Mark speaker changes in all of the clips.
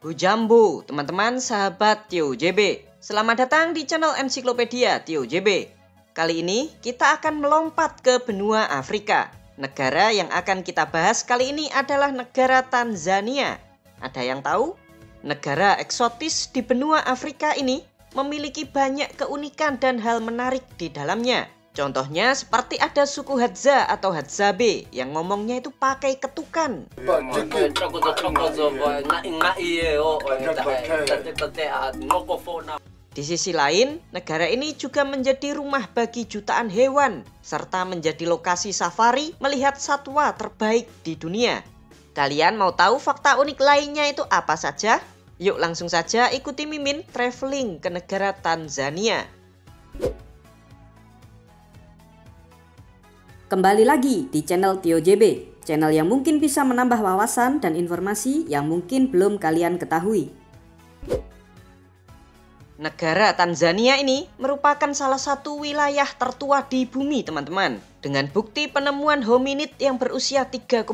Speaker 1: Hujambo, teman-teman sahabat Tio JB. Selamat datang di channel Ensiklopedia Tio JB. Kali ini kita akan melompat ke benua Afrika. Negara yang akan kita bahas kali ini adalah negara Tanzania. Ada yang tahu? Negara eksotis di benua Afrika ini memiliki banyak keunikan dan hal menarik di dalamnya. Contohnya seperti ada suku Hadza atau Hadzabe yang ngomongnya itu pakai ketukan. Di sisi lain, negara ini juga menjadi rumah bagi jutaan hewan serta menjadi lokasi safari melihat satwa terbaik di dunia. Kalian mau tahu fakta unik lainnya itu apa saja? Yuk langsung saja ikuti Mimin traveling ke negara Tanzania.
Speaker 2: Kembali lagi di channel Tio JB, channel yang mungkin bisa menambah wawasan dan informasi yang mungkin belum kalian ketahui.
Speaker 1: Negara Tanzania ini merupakan salah satu wilayah tertua di bumi, teman-teman. Dengan bukti penemuan hominid yang berusia 3,6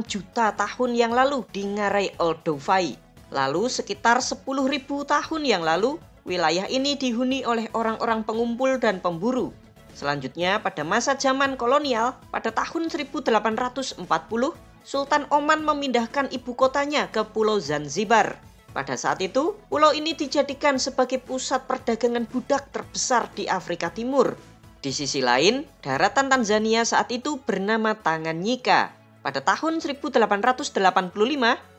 Speaker 1: juta tahun yang lalu di Ngarai Olduvai. Lalu sekitar 10.000 tahun yang lalu, wilayah ini dihuni oleh orang-orang pengumpul dan pemburu. Selanjutnya pada masa zaman kolonial, pada tahun 1840, Sultan Oman memindahkan ibu kotanya ke Pulau Zanzibar. Pada saat itu, pulau ini dijadikan sebagai pusat perdagangan budak terbesar di Afrika Timur. Di sisi lain, daratan Tanzania saat itu bernama Tanganyika. Pada tahun 1885,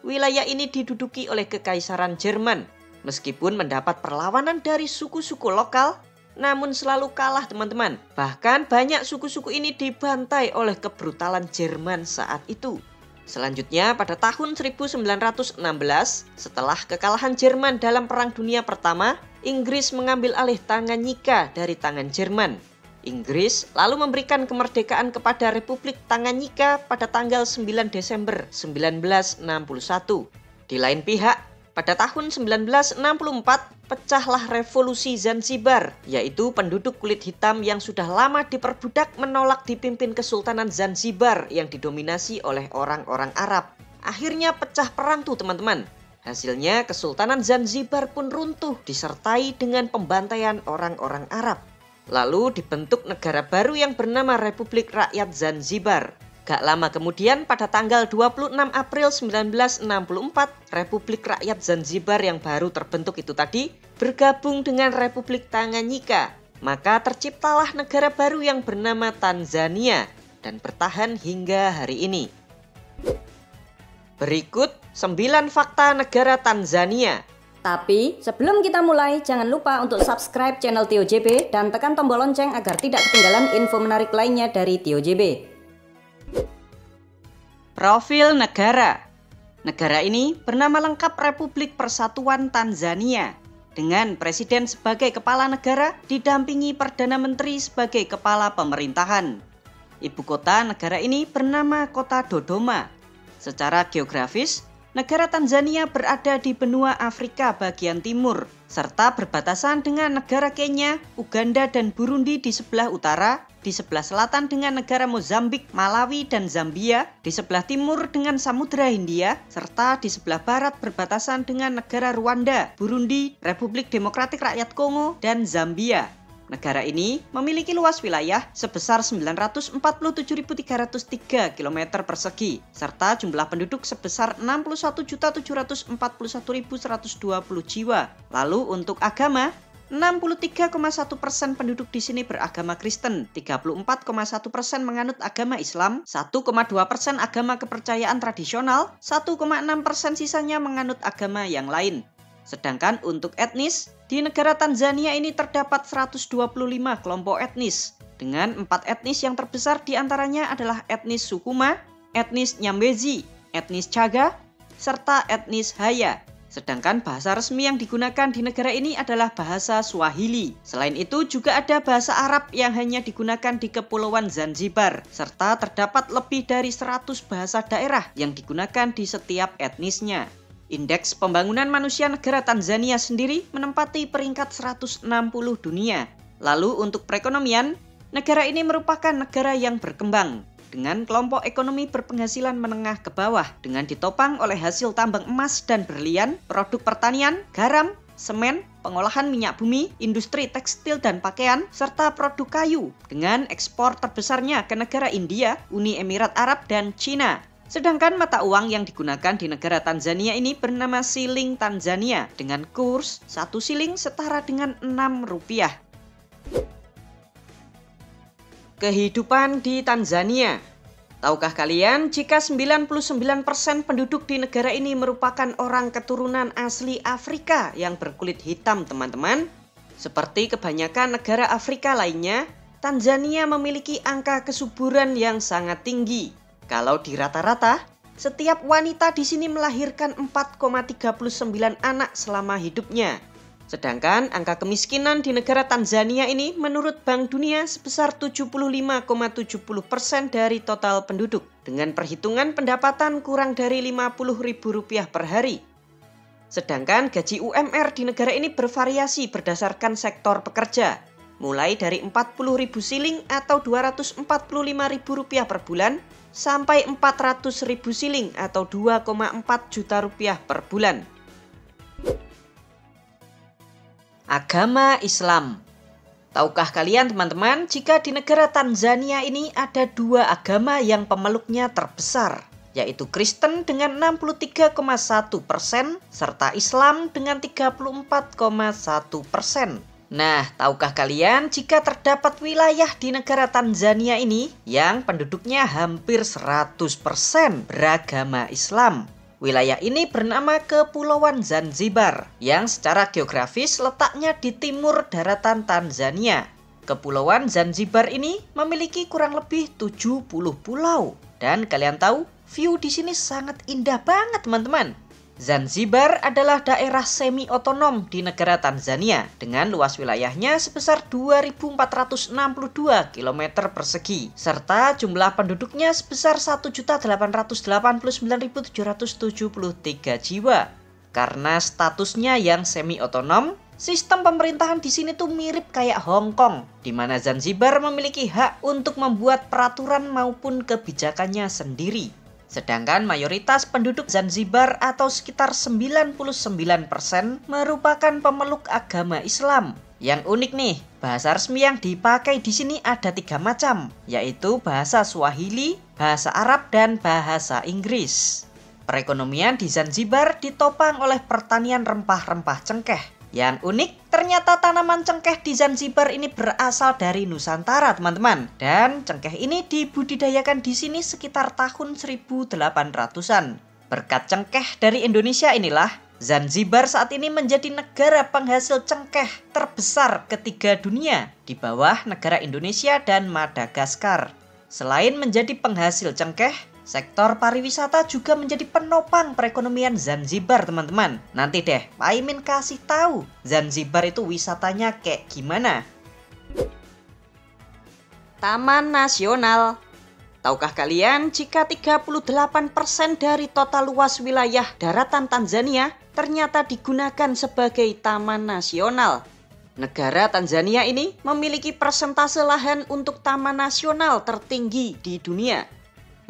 Speaker 1: wilayah ini diduduki oleh Kekaisaran Jerman. Meskipun mendapat perlawanan dari suku-suku lokal, namun selalu kalah, teman-teman. Bahkan banyak suku-suku ini dibantai oleh kebrutalan Jerman saat itu. Selanjutnya pada tahun 1916, setelah kekalahan Jerman dalam Perang Dunia Pertama, Inggris mengambil alih Tanganyika dari tangan Jerman. Inggris lalu memberikan kemerdekaan kepada Republik Tanganyika pada tanggal 9 Desember 1961. Di lain pihak, pada tahun 1964, pecahlah revolusi Zanzibar, yaitu penduduk kulit hitam yang sudah lama diperbudak menolak dipimpin Kesultanan Zanzibar yang didominasi oleh orang-orang Arab. Akhirnya pecah perang tuh, teman-teman. Hasilnya Kesultanan Zanzibar pun runtuh disertai dengan pembantaian orang-orang Arab. Lalu dibentuk negara baru yang bernama Republik Rakyat Zanzibar. Gak lama kemudian pada tanggal 26 April 1964, Republik Rakyat Zanzibar yang baru terbentuk itu tadi bergabung dengan Republik Tanganyika. Maka terciptalah negara baru yang bernama Tanzania dan bertahan hingga hari ini. Berikut 9 fakta negara Tanzania.
Speaker 2: Tapi sebelum kita mulai, jangan lupa untuk subscribe channel Tio JB dan tekan tombol lonceng agar tidak ketinggalan info menarik lainnya dari Tio JB.
Speaker 1: Profil negara. Negara ini bernama lengkap Republik Persatuan Tanzania, dengan presiden sebagai kepala negara didampingi Perdana Menteri sebagai kepala pemerintahan. Ibu kota negara ini bernama Kota Dodoma. Secara geografis, negara Tanzania berada di benua Afrika bagian timur, serta berbatasan dengan negara Kenya, Uganda, dan Burundi di sebelah utara, di sebelah selatan dengan negara Mozambik, Malawi, dan Zambia, di sebelah timur dengan Samudra Hindia, serta di sebelah barat berbatasan dengan negara Rwanda, Burundi, Republik Demokratik Rakyat Kongo, dan Zambia. Negara ini memiliki luas wilayah sebesar 947.303 km persegi, serta jumlah penduduk sebesar 61.741.120 jiwa. Lalu untuk agama, 63,1% penduduk di sini beragama Kristen, 34,1% menganut agama Islam, 1,2% agama kepercayaan tradisional, 1,6% sisanya menganut agama yang lain. Sedangkan untuk etnis, di negara Tanzania ini terdapat 125 kelompok etnis, dengan 4 etnis yang terbesar diantaranya adalah etnis Sukuma, etnis Nyambezi, etnis Chaga, serta etnis Haya. Sedangkan bahasa resmi yang digunakan di negara ini adalah bahasa Swahili. Selain itu juga ada bahasa Arab yang hanya digunakan di Kepulauan Zanzibar, serta terdapat lebih dari 100 bahasa daerah yang digunakan di setiap etnisnya. Indeks pembangunan manusia negara Tanzania sendiri menempati peringkat 160 dunia. Lalu untuk perekonomian, negara ini merupakan negara yang berkembang. dengan kelompok ekonomi berpenghasilan menengah ke bawah dengan ditopang oleh hasil tambang emas dan berlian, produk pertanian, garam, semen, pengolahan minyak bumi, industri tekstil dan pakaian, serta produk kayu dengan ekspor terbesarnya ke negara India, Uni Emirat Arab, dan Cina. Sedangkan mata uang yang digunakan di negara Tanzania ini bernama siling Tanzania dengan kurs 1 siling setara dengan 6 rupiah. Kehidupan di Tanzania. Tahukah kalian jika 99% penduduk di negara ini merupakan orang keturunan asli Afrika yang berkulit hitam, teman-teman? Seperti kebanyakan negara Afrika lainnya, Tanzania memiliki angka kesuburan yang sangat tinggi. Kalau di rata-rata, setiap wanita di sini melahirkan 4,39 anak selama hidupnya. Sedangkan angka kemiskinan di negara Tanzania ini menurut Bank Dunia sebesar 75,70% dari total penduduk dengan perhitungan pendapatan kurang dari Rp50.000 per hari. Sedangkan gaji UMR di negara ini bervariasi berdasarkan sektor pekerja, mulai dari 40.000 siling atau Rp245.000 per bulan sampai 400.000 siling atau 2,4 juta rupiah per bulan. Agama Islam. Tahukah kalian teman-teman jika di negara Tanzania ini ada 2 agama yang pemeluknya terbesar, yaitu Kristen dengan 63,1% serta Islam dengan 34,1%. Nah, tahukah kalian jika terdapat wilayah di negara Tanzania ini yang penduduknya hampir 100% beragama Islam? Wilayah ini bernama Kepulauan Zanzibar yang secara geografis letaknya di timur daratan Tanzania. Kepulauan Zanzibar ini memiliki kurang lebih 70 pulau. Dan kalian tahu, view di sini sangat indah banget, teman-teman. Zanzibar adalah daerah semi-otonom di negara Tanzania dengan luas wilayahnya sebesar 2.462 km persegi serta jumlah penduduknya sebesar 1.889.773 jiwa. Karena statusnya yang semi-otonom, sistem pemerintahan di sini tuh mirip kayak Hong Kong, di mana Zanzibar memiliki hak untuk membuat peraturan maupun kebijakannya sendiri. Sedangkan mayoritas penduduk Zanzibar atau sekitar 99% merupakan pemeluk agama Islam. Yang unik nih, bahasa resmi yang dipakai di sini ada 3 macam, yaitu bahasa Swahili, bahasa Arab, dan bahasa Inggris. Perekonomian di Zanzibar ditopang oleh pertanian rempah-rempah cengkeh. Yang unik, ternyata tanaman cengkeh di Zanzibar ini berasal dari Nusantara, teman-teman. Dan cengkeh ini dibudidayakan di sini sekitar tahun 1800-an. Berkat cengkeh dari Indonesia inilah, Zanzibar saat ini menjadi negara penghasil cengkeh terbesar ketiga dunia di bawah negara Indonesia dan Madagaskar. Selain menjadi penghasil cengkeh, sektor pariwisata juga menjadi penopang perekonomian Zanzibar, teman-teman. Nanti deh, Pak Imin kasih tahu Zanzibar itu wisatanya kayak gimana. Taman Nasional. Tahukah kalian jika 38% dari total luas wilayah daratan Tanzania ternyata digunakan sebagai taman nasional? Negara Tanzania ini memiliki persentase lahan untuk taman nasional tertinggi di dunia.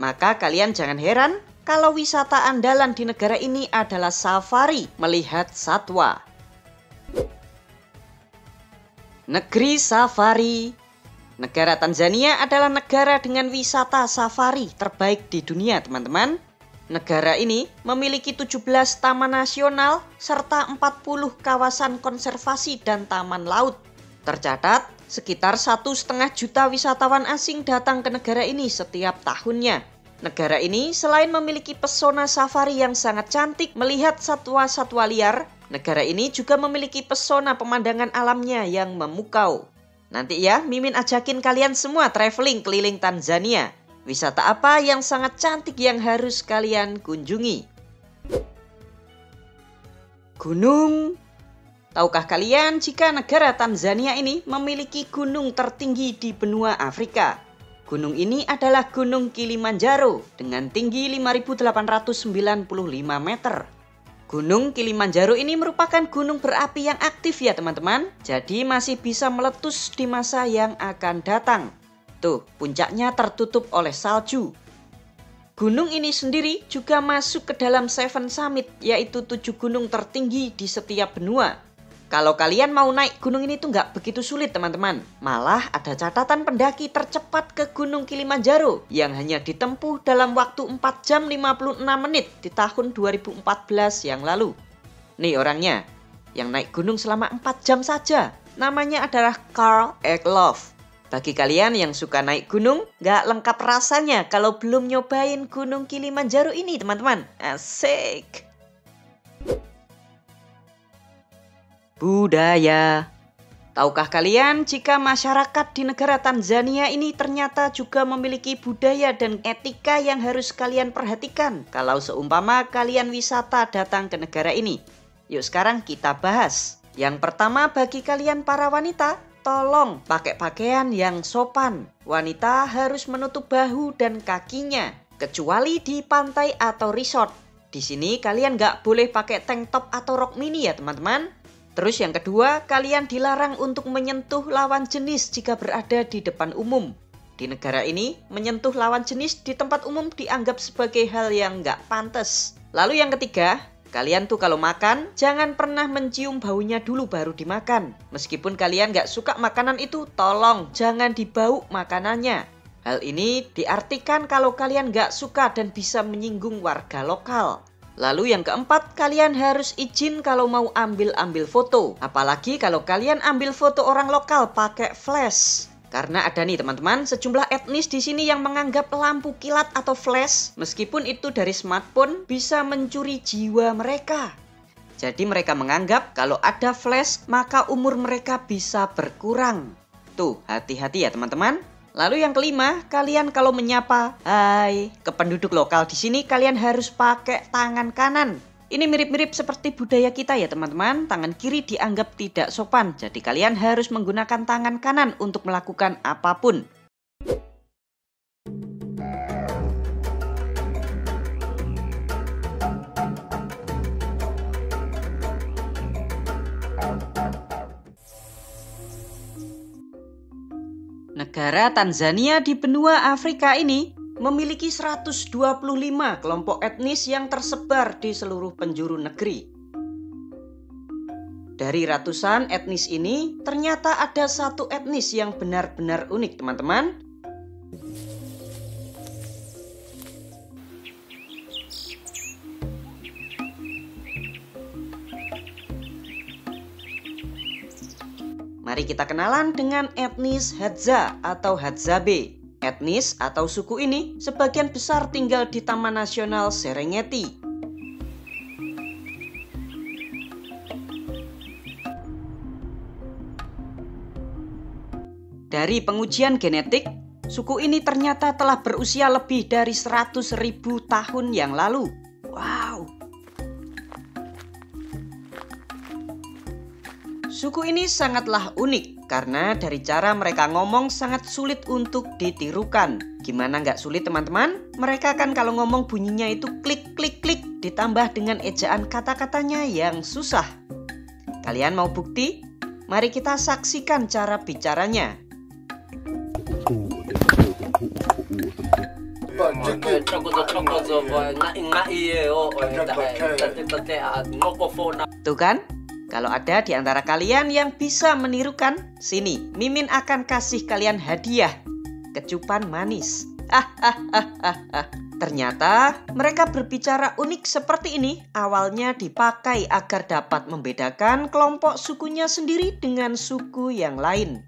Speaker 1: Maka kalian jangan heran kalau wisata andalan di negara ini adalah safari melihat satwa. Negeri Safari. Negara Tanzania adalah negara dengan wisata safari terbaik di dunia, teman-teman. Negara ini memiliki 17 taman nasional serta 40 kawasan konservasi dan taman laut. Tercatat, sekitar 1,5 juta wisatawan asing datang ke negara ini setiap tahunnya. Negara ini selain memiliki pesona safari yang sangat cantik melihat satwa-satwa liar, negara ini juga memiliki pesona pemandangan alamnya yang memukau. Nanti ya, Mimin ajakin kalian semua traveling keliling Tanzania. Wisata apa yang sangat cantik yang harus kalian kunjungi? Gunung. Tahukah kalian jika negara Tanzania ini memiliki gunung tertinggi di benua Afrika? Gunung ini adalah Gunung Kilimanjaro dengan tinggi 5.895 meter. Gunung Kilimanjaro ini merupakan gunung berapi yang aktif ya teman-teman. Jadi masih bisa meletus di masa yang akan datang. Tuh, puncaknya tertutup oleh salju. Gunung ini sendiri juga masuk ke dalam Seven Summit, yaitu 7 gunung tertinggi di setiap benua. Kalau kalian mau naik gunung ini tuh nggak begitu sulit teman-teman. Malah ada catatan pendaki tercepat ke Gunung Kilimanjaro yang hanya ditempuh dalam waktu 4 jam 56 menit di tahun 2014 yang lalu. Nih orangnya, yang naik gunung selama 4 jam saja. Namanya adalah Karl Egloff. Bagi kalian yang suka naik gunung, nggak lengkap rasanya kalau belum nyobain Gunung Kilimanjaro ini teman-teman. Asik! Budaya. Tahukah kalian jika masyarakat di negara Tanzania ini ternyata juga memiliki budaya dan etika yang harus kalian perhatikan kalau seumpama kalian wisata datang ke negara ini? Yuk sekarang kita bahas. Yang pertama bagi kalian para wanita, tolong pakai pakaian yang sopan. Wanita harus menutup bahu dan kakinya, kecuali di pantai atau resort. Di sini kalian nggak boleh pakai tank top atau rok mini ya teman-teman. Terus yang kedua, kalian dilarang untuk menyentuh lawan jenis jika berada di depan umum. Di negara ini, menyentuh lawan jenis di tempat umum dianggap sebagai hal yang nggak pantas. Lalu yang ketiga, kalian tuh kalau makan, jangan pernah mencium baunya dulu baru dimakan. Meskipun kalian nggak suka makanan itu, tolong jangan dibau makanannya. Hal ini diartikan kalau kalian nggak suka dan bisa menyinggung warga lokal. Lalu yang keempat, kalian harus izin kalau mau ambil foto. Apalagi kalau kalian ambil foto orang lokal pakai flash. Karena ada nih teman-teman, sejumlah etnis di sini yang menganggap lampu kilat atau flash, meskipun itu dari smartphone, bisa mencuri jiwa mereka. Jadi mereka menganggap kalau ada flash, maka umur mereka bisa berkurang. Tuh, hati-hati ya teman-teman. Lalu yang kelima, kalian kalau menyapa hai ke penduduk lokal di sini, kalian harus pakai tangan kanan. Ini mirip-mirip seperti budaya kita ya teman-teman. Tangan kiri dianggap tidak sopan. Jadi kalian harus menggunakan tangan kanan untuk melakukan apapun. Negara Tanzania di benua Afrika ini memiliki 125 kelompok etnis yang tersebar di seluruh penjuru negeri. Dari ratusan etnis ini, ternyata ada satu etnis yang benar-benar unik, teman-teman. Mari kita kenalan dengan etnis Hadza atau Hadzabe. Etnis atau suku ini sebagian besar tinggal di Taman Nasional Serengeti. Dari pengujian genetik, suku ini ternyata telah berusia lebih dari 100.000 tahun yang lalu. Wow! Suku ini sangatlah unik karena dari cara mereka ngomong sangat sulit untuk ditirukan. Gimana nggak sulit teman-teman? Mereka kan kalau ngomong bunyinya itu klik klik klik ditambah dengan ejaan kata-katanya yang susah. Kalian mau bukti? Mari kita saksikan cara bicaranya. Tuh kan? Kalau ada di antara kalian yang bisa menirukan, sini, Mimin akan kasih kalian hadiah. Kecupan manis. Ternyata mereka berbicara unik seperti ini awalnya dipakai agar dapat membedakan kelompok sukunya sendiri dengan suku yang lain.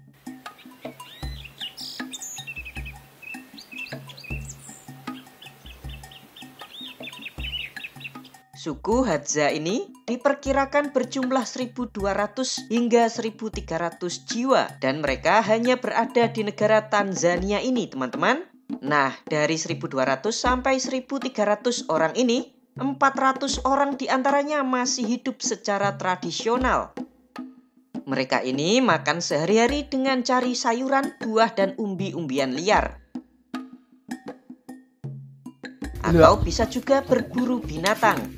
Speaker 1: Suku Hadza ini diperkirakan berjumlah 1.200 hingga 1.300 jiwa dan mereka hanya berada di negara Tanzania ini teman-teman. Nah, dari 1.200 sampai 1.300 orang ini, 400 orang diantaranya masih hidup secara tradisional. Mereka ini makan sehari-hari dengan cari sayuran, buah, dan umbi-umbian liar. Atau bisa juga berburu binatang.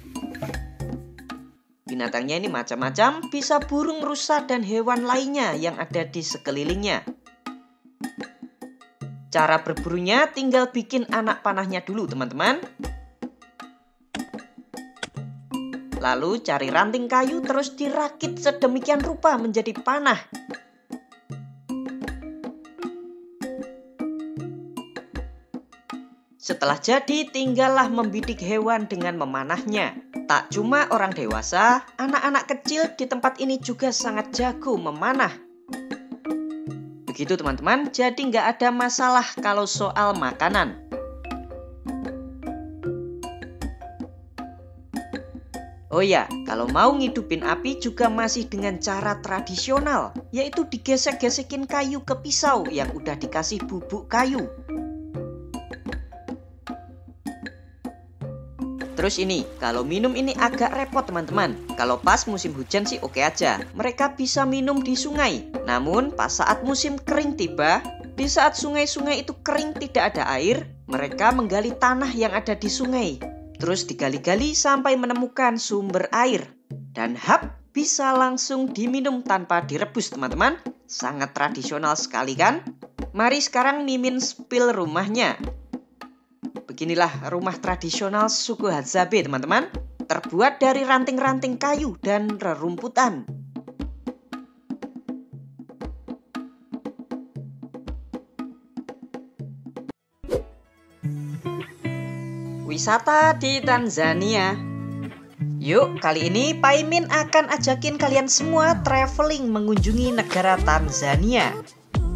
Speaker 1: Binatangnya ini macam-macam, bisa burung, rusa, dan hewan lainnya yang ada di sekelilingnya. Cara berburunya tinggal bikin anak panahnya dulu teman-teman. Lalu cari ranting kayu terus dirakit sedemikian rupa menjadi panah. Setelah jadi, tinggallah membidik hewan dengan memanahnya. Tak cuma orang dewasa, anak-anak kecil di tempat ini juga sangat jago memanah. Begitu teman-teman, jadi nggak ada masalah kalau soal makanan. Oh ya, kalau mau ngidupin api juga masih dengan cara tradisional, yaitu digesek-gesekin kayu ke pisau yang udah dikasih bubuk kayu. Terus ini, kalau minum ini agak repot teman-teman. Kalau pas musim hujan sih oke aja. Mereka bisa minum di sungai. Namun pas saat musim kering tiba, di saat sungai-sungai itu kering tidak ada air, mereka menggali tanah yang ada di sungai. Terus digali-gali sampai menemukan sumber air. Dan hap, bisa langsung diminum tanpa direbus teman-teman. Sangat tradisional sekali kan? Mari sekarang Mimin spill rumahnya. Beginilah rumah tradisional suku Hadzabe teman-teman. Terbuat dari ranting-ranting kayu dan rerumputan. Wisata di Tanzania. Yuk, kali ini Paimin akan ajakin kalian semua traveling mengunjungi negara Tanzania.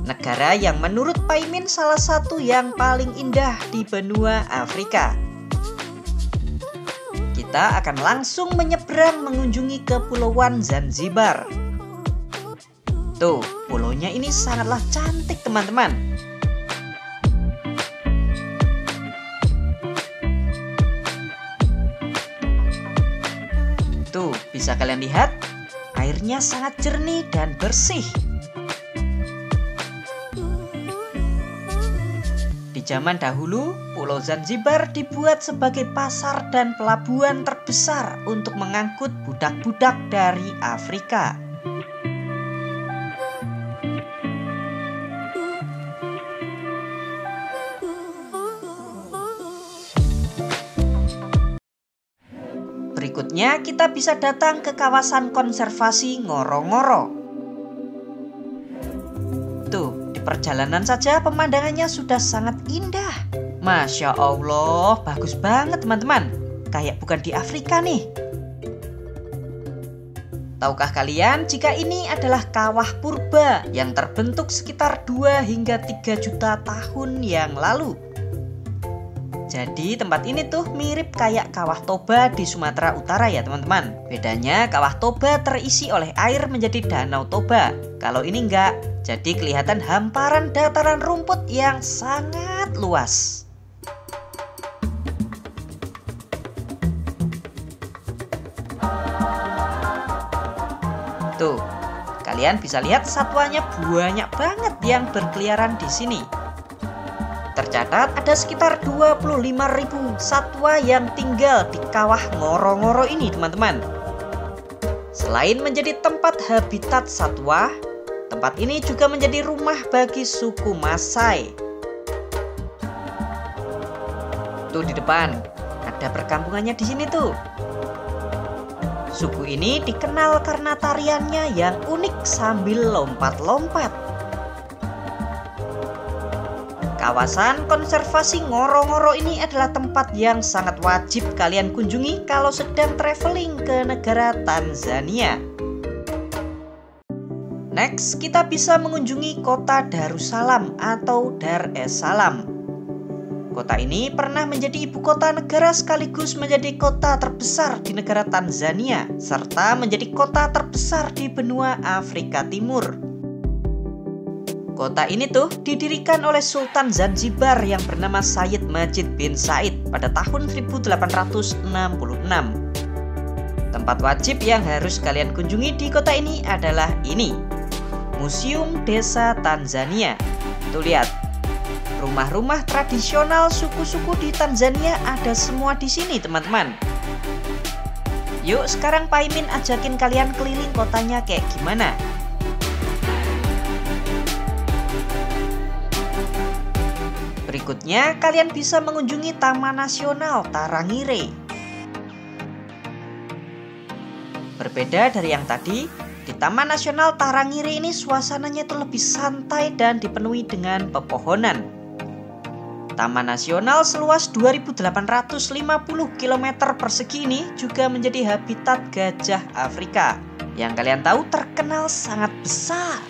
Speaker 1: Negara yang menurut Paimin salah satu yang paling indah di benua Afrika. Kita akan langsung menyeberang mengunjungi Kepulauan Zanzibar. Tuh, pulaunya ini sangatlah cantik teman-teman. Tuh, bisa kalian lihat, airnya sangat jernih dan bersih. Di zaman dahulu, Pulau Zanzibar dibuat sebagai pasar dan pelabuhan terbesar untuk mengangkut budak-budak dari Afrika. Berikutnya kita bisa datang ke kawasan konservasi Ngorongoro. Tuh, di perjalanan saja pemandangannya sudah sangat indah. Masya Allah, bagus banget teman-teman. Kayak bukan di Afrika nih. Tahukah kalian jika ini adalah kawah purba yang terbentuk sekitar 2 hingga 3 juta tahun yang lalu. Jadi tempat ini tuh mirip kayak Kawah Toba di Sumatera Utara ya teman-teman. Bedanya Kawah Toba terisi oleh air menjadi Danau Toba. Kalau ini enggak, jadi kelihatan hamparan dataran rumput yang sangat luas. Tuh, kalian bisa lihat satwanya banyak banget yang berkeliaran di sini. Tercatat ada sekitar 25.000 satwa yang tinggal di Kawah Ngorongoro ini teman-teman. Selain menjadi tempat habitat satwa, tempat ini juga menjadi rumah bagi suku Masai. Tuh di depan, ada perkampungannya di sini tuh. Suku ini dikenal karena tariannya yang unik sambil lompat-lompat. Kawasan konservasi Ngorongoro ini adalah tempat yang sangat wajib kalian kunjungi kalau sedang traveling ke negara Tanzania. Next, kita bisa mengunjungi kota Darussalam atau Dar es Salaam. Kota ini pernah menjadi ibu kota negara sekaligus menjadi kota terbesar di negara Tanzania, serta menjadi kota terbesar di benua Afrika Timur. Kota ini tuh didirikan oleh Sultan Zanzibar yang bernama Sayyid Majid bin Said pada tahun 1866. Tempat wajib yang harus kalian kunjungi di kota ini adalah ini, Museum Desa Tanzania. Tuh lihat, rumah-rumah tradisional suku-suku di Tanzania ada semua di sini teman-teman. Yuk sekarang Paimin ajakin kalian keliling kotanya kayak gimana. Berikutnya, kalian bisa mengunjungi Taman Nasional Tarangire. Berbeda dari yang tadi, di Taman Nasional Tarangire ini suasananya itu lebih santai dan dipenuhi dengan pepohonan. Taman Nasional seluas 2.850 km persegi ini juga menjadi habitat gajah Afrika yang kalian tahu terkenal sangat besar.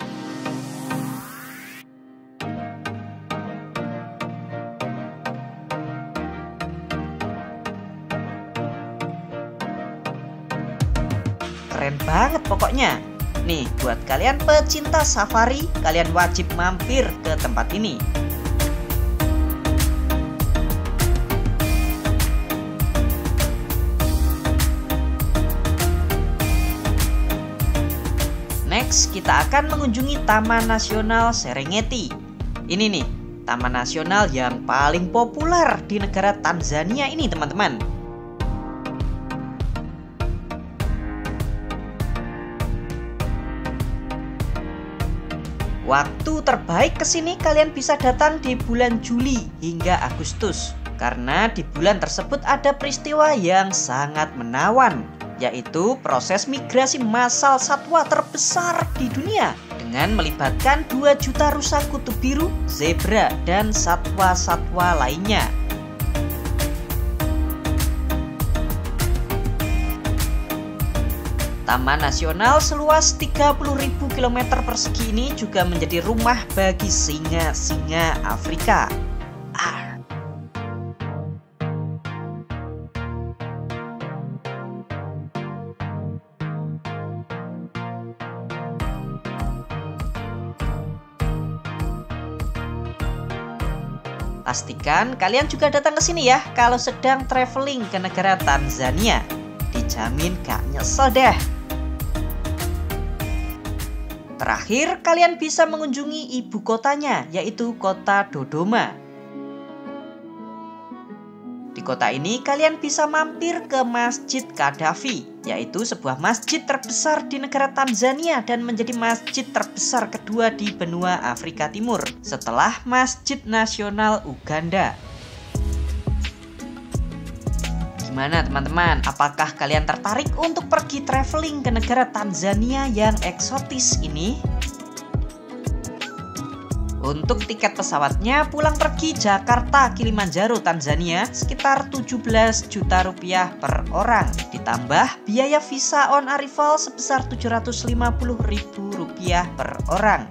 Speaker 1: Keren banget pokoknya. Nih, buat kalian pecinta safari, kalian wajib mampir ke tempat ini. Next, kita akan mengunjungi Taman Nasional Serengeti. Ini nih, taman nasional yang paling populer di negara Tanzania ini, teman-teman. Waktu terbaik ke sini kalian bisa datang di bulan Juli hingga Agustus. Karena di bulan tersebut ada peristiwa yang sangat menawan, yaitu proses migrasi massal satwa terbesar di dunia dengan melibatkan 2 juta rusa kutub biru, zebra, dan satwa-satwa lainnya. Taman Nasional seluas 30.000 km persegi ini juga menjadi rumah bagi singa-singa Afrika. Pastikan kalian juga datang ke sini ya kalau sedang traveling ke negara Tanzania. Dijamin gak nyesel deh. Terakhir, kalian bisa mengunjungi ibu kotanya, yaitu kota Dodoma. Di kota ini, kalian bisa mampir ke Masjid Qaddafi, yaitu sebuah masjid terbesar di negara Tanzania dan menjadi masjid terbesar kedua di benua Afrika Timur, setelah Masjid Nasional Uganda. Gimana teman-teman, apakah kalian tertarik untuk pergi traveling ke negara Tanzania yang eksotis ini? Untuk tiket pesawatnya pulang pergi Jakarta Kilimanjaro Tanzania sekitar 17 juta rupiah per orang. Ditambah biaya visa on arrival sebesar 750.000 rupiah per orang.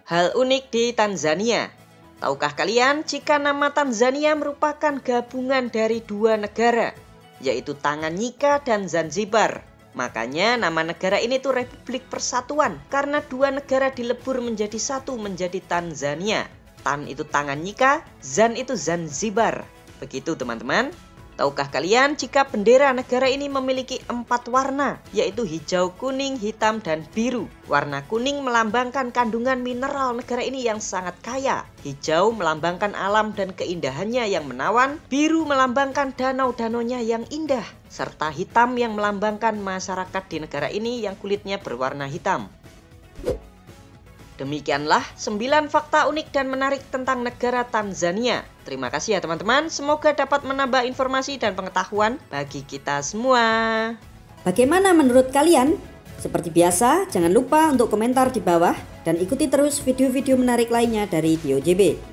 Speaker 1: Hal unik di Tanzania. Tahukah kalian jika nama Tanzania merupakan gabungan dari 2 negara, yaitu Tanganyika dan Zanzibar. Makanya nama negara ini tuh Republik Persatuan, karena 2 negara dilebur menjadi satu menjadi Tanzania. Tan itu Tanganyika, Zan itu Zanzibar. Begitu teman-teman. Tahukah kalian jika bendera negara ini memiliki 4 warna, yaitu hijau, kuning, hitam, dan biru. Warna kuning melambangkan kandungan mineral negara ini yang sangat kaya. Hijau melambangkan alam dan keindahannya yang menawan. Biru melambangkan danau-danaunya yang indah. Serta hitam yang melambangkan masyarakat di negara ini yang kulitnya berwarna hitam. Demikianlah 9 fakta unik dan menarik tentang negara Tanzania. Terima kasih ya teman-teman, semoga dapat menambah informasi dan pengetahuan bagi kita semua.
Speaker 2: Bagaimana menurut kalian? Seperti biasa, jangan lupa untuk komentar di bawah dan ikuti terus video-video menarik lainnya dari TioJB.